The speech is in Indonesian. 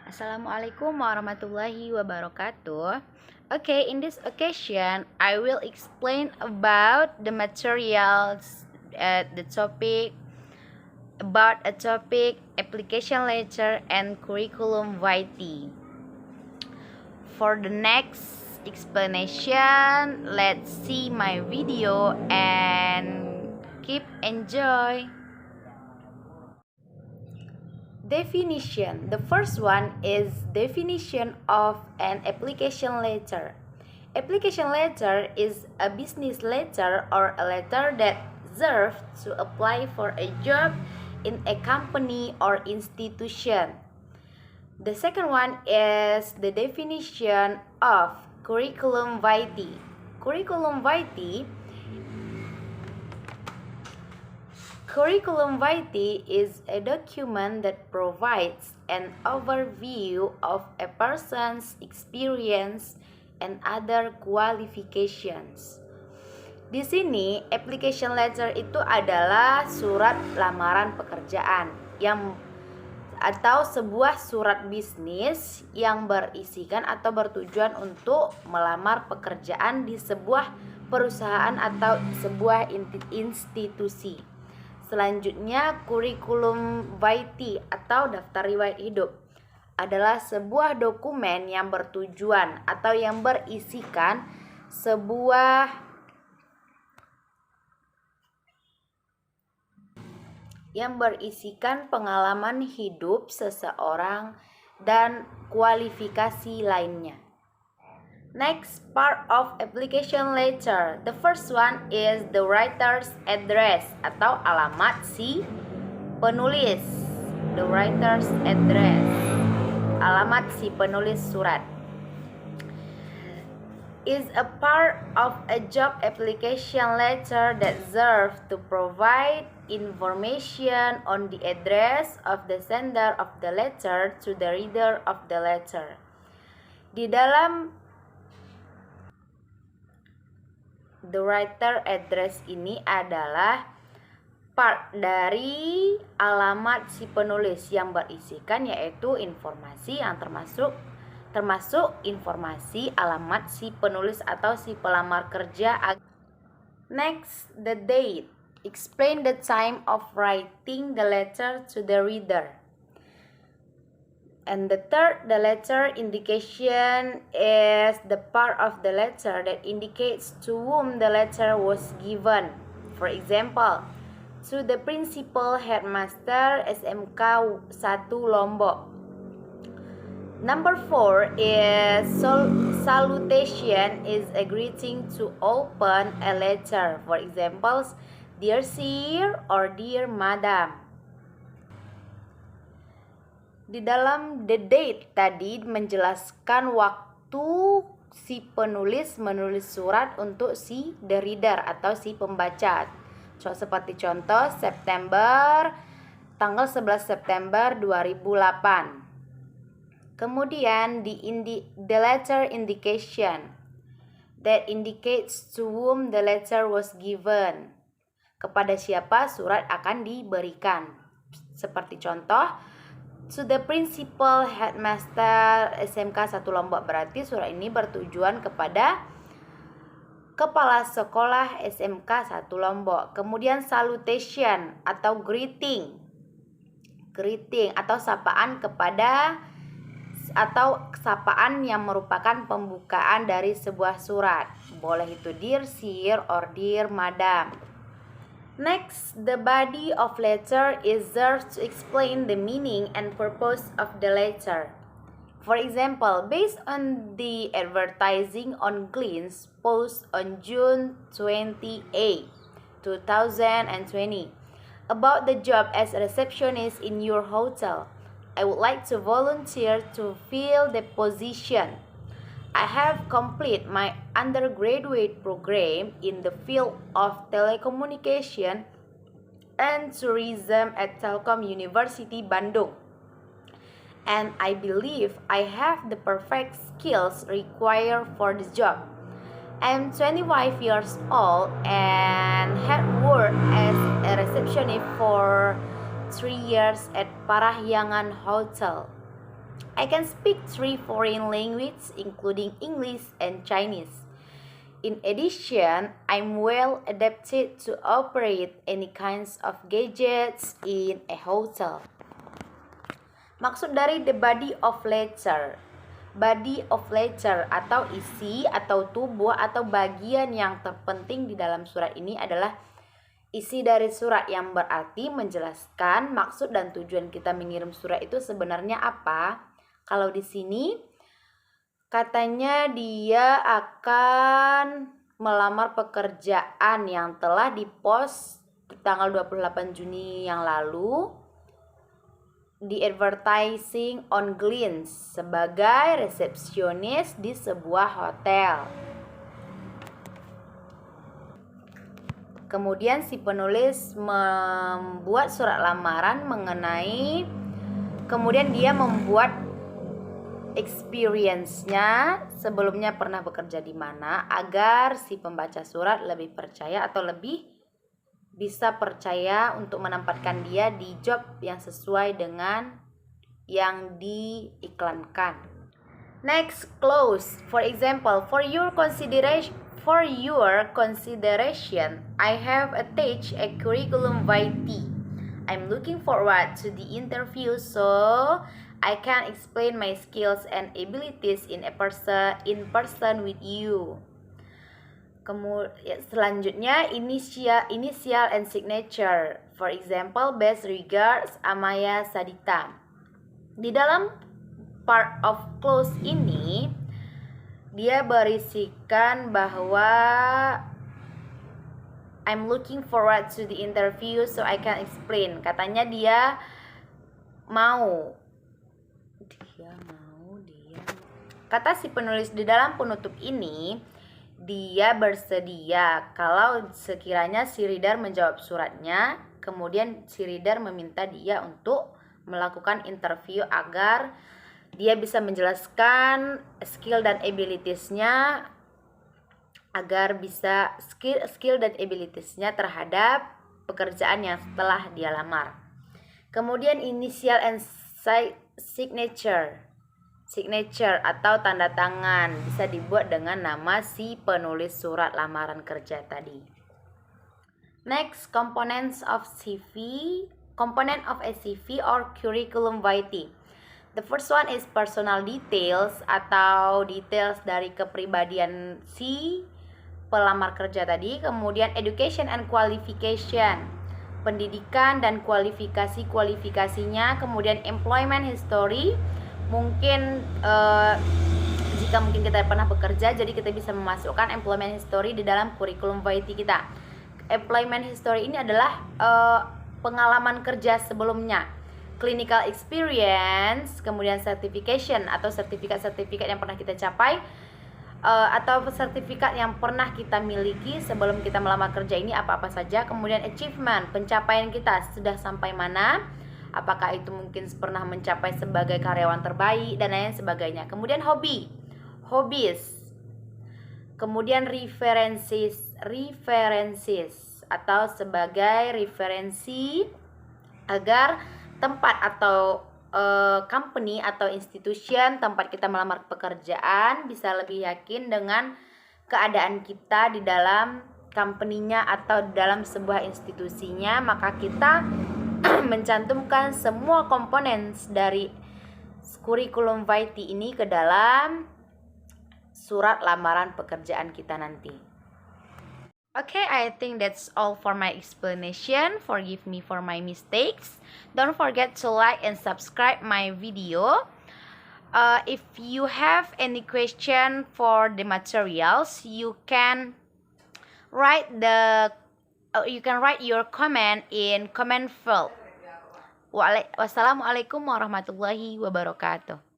Assalamualaikum warahmatullahi wabarakatuh. Okay, in this occasion, I will explain about the materials, the topic, about a topic, application letter, and curriculum vitae. For the next explanation, let's see my video and keep enjoy. Definition. The first one is definition of an application letter. Application letter is a business letter or a letter that serves to apply for a job in a company or institution. The second one is the definition of curriculum vitae. Curriculum vitae Curriculum vitae is a document that provides an overview of a person's experience and other qualifications. Di sini, application letter itu adalah surat lamaran pekerjaan atau sebuah surat bisnis yang berisikan atau bertujuan untuk melamar pekerjaan di sebuah perusahaan atau sebuah institusi. Selanjutnya, kurikulum vitae atau daftar riwayat hidup adalah sebuah dokumen yang bertujuan atau yang berisikan pengalaman hidup seseorang dan kualifikasi lainnya. Next part of application letter. The first one is the writer's address atau alamat si penulis. The writer's address. Alamat si penulis surat. Is a part of a job application letter that serves to provide information on the address of the sender of the letter to the reader of the letter. Di dalam the writer address ini adalah part dari alamat si penulis yang berisikan yaitu informasi yang termasuk informasi alamat si penulis atau si pelamar kerja. Next, the date. Explain the time of writing the letter to the reader. And the third, the letter indication is the part of the letter that indicates to whom the letter was given. For example, to the principal headmaster SMK 1 Lombok. Number 4 is salutation is a greeting to open a letter. For example, dear sir or dear madam. Di dalam the date tadi menjelaskan waktu si penulis menulis surat untuk si the reader atau si pembaca. Seperti contoh tanggal 11 September 2008. Kemudian the letter indication that indicates to whom the letter was given. Kepada siapa surat akan diberikan. Seperti contoh, to the principal headmaster SMK 1 Lombok, berarti surat ini bertujuan kepada kepala sekolah SMK 1 Lombok. Kemudian salutation atau greeting atau sapaan sapaan yang merupakan pembukaan dari sebuah surat. Boleh itu dear sir or dear madam. Next, the body of letter is there to explain the meaning and purpose of the letter. For example, based on the advertising on Glints post on June 28, 2020 about the job as a receptionist in your hotel, I would like to volunteer to fill the position. I have completed my undergraduate program in the field of telecommunication and tourism at Telkom University Bandung. And I believe I have the perfect skills required for the job. I am 25 years old and had worked as a receptionist for 3 years at Parahyangan Hotel. I can speak 3 foreign languages, including English and Chinese. In addition, I'm well adapted to operate any kinds of gadgets in a hotel. Maksud dari the body of letter. Body of letter atau isi atau tubuh atau bagian yang terpenting di dalam surat ini adalah isi dari surat, yang berarti menjelaskan maksud dan tujuan kita mengirim surat itu sebenarnya apa. Kalau di sini katanya dia akan melamar pekerjaan yang telah dipost tanggal 28 Juni yang lalu di advertising on Glints sebagai resepsionis di sebuah hotel. Kemudian si penulis membuat surat lamaran mengenai, kemudian dia membuat experience-nya sebelumnya pernah bekerja di mana, agar si pembaca surat lebih percaya atau lebih bisa percaya untuk menempatkan dia di job yang sesuai dengan yang diiklankan. Next, clause. For example, for your consideration, I have attached a curriculum vitae. I'm looking forward to the interview so I can explain my skills and abilities in person with you. Kemudian selanjutnya initial and signature. For example, best regards Amaya Sadita. Di dalam part of clause ini dia berisikan bahwa I'm looking forward to the interview so I can explain. Katanya dia mau. Kata si penulis di dalam penutup ini, dia bersedia kalau sekiranya si reader menjawab suratnya, kemudian si reader meminta dia untuk melakukan interview agar dia bisa menjelaskan skill dan abilities-nya, agar bisa skill dan abilities-nya terhadap pekerjaan yang telah dia lamar. Kemudian initial and signature atau tanda tangan bisa dibuat dengan nama si penulis surat lamaran kerja tadi. Next, component of a CV or curriculum vitae. The first one is personal details atau details dari kepribadian si pelamar kerja tadi. Kemudian education and qualification, pendidikan dan kualifikasinya. Kemudian employment history, mungkin jika mungkin kita pernah bekerja, jadi kita bisa memasukkan employment history di dalam kurikulum vitae kita. Employment history ini adalah pengalaman kerja sebelumnya, clinical experience, kemudian certification atau sertifikat yang pernah kita capai, atau sertifikat yang pernah kita miliki sebelum kita melamar kerja ini apa-apa saja. Kemudian achievement, pencapaian kita sudah sampai mana, apakah itu mungkin pernah mencapai sebagai karyawan terbaik dan lain sebagainya. Kemudian hobbies, kemudian references atau sebagai referensi agar tempat atau company atau institution tempat kita melamar pekerjaan bisa lebih yakin dengan keadaan kita di dalam company-nya atau dalam sebuah institusinya. Maka kita mencantumkan semua komponen dari kurikulum vitae ini ke dalam surat lamaran pekerjaan kita nanti. Okay, I think that's all for my explanation. Forgive me for my mistakes. Don't forget to like and subscribe my video. If you have any question for the materials, you can write your comment in comment field. Wassalamualaikum warahmatullahi wabarakatuh.